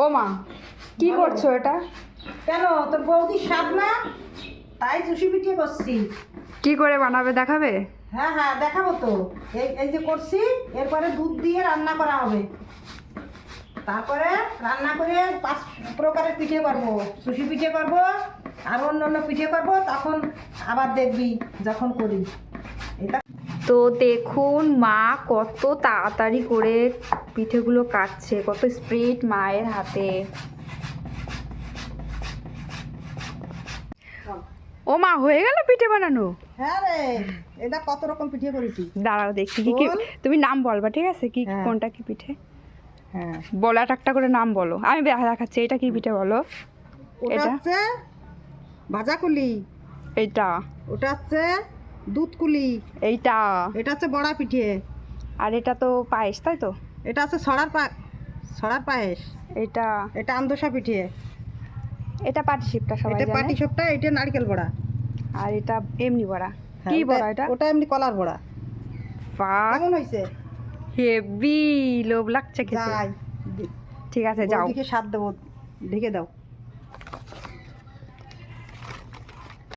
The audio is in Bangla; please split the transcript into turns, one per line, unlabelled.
ও মা, কি করছো এটা?
কেন তোর বৌদির স্বাদ না, তাই চুষি পিটিয়ে করছি।
কি করে বানাবে দেখাবে?
হ্যাঁ হ্যাঁ দেখাবো তো। এই এই যে করছি, এরপরে দুধ দিয়ে রান্না করা হবে। তারপরে রান্না করে 5 প্রকারের পিঠে করবো, চুষি পিঠে করবো আর অন্য অন্য পিঠে করবো। তখন আবার দেখবি যখন করি এটা।
তো দেখুন মা কত তাড়াতাড়ি করে পিঠেগুলো কাটছে, কত স্পিড মায়ের হাতে। ও মা, হয়ে গেল পিঠে বানানো?
হ্যাঁ রে, এটা কত রকম পিঠে করেছি।
দাঁড়াও দেখি কি কি।
বল।
তুমি নাম বলবা, ঠিক আছে? কি
হ্যাঁ।
কোনটা কি পিঠে
হ্যাঁ,
বলো, একটা করে নাম বলো। আমি দেখাচ্ছি, এটা কি পিঠে বলো।
ওটা
এটা?
হচ্ছে ভাজাকুলি,
এইটা?
ওটা হচ্ছে দুধকুলি,
এইটা?
এটা হচ্ছে বড়া পিঠে,
আর এটা তো পায়েস, তাই তো?
এটা হচ্ছে ছড়ার পায়েস,
এটা?
এটা আমদোসা পিঠে,
এটা পাটিসাপটা সবাই
এটা
জানে।
পাটিসাপটা, এটা নারকেল বড়া।
আর এটা এমনি বড়া।
হ্যাঁ,
কি
ওটা-
বড়া এটা?
ওটা এমনি কলার বড়া।
বাহ,
কেমন হয়েছে?
হেভি লোভ লাগছে খেতে।
যাই,
ঠিক আছে, যাও।
ওদিকে স্বাদ দেবো, ঢেকে দাও।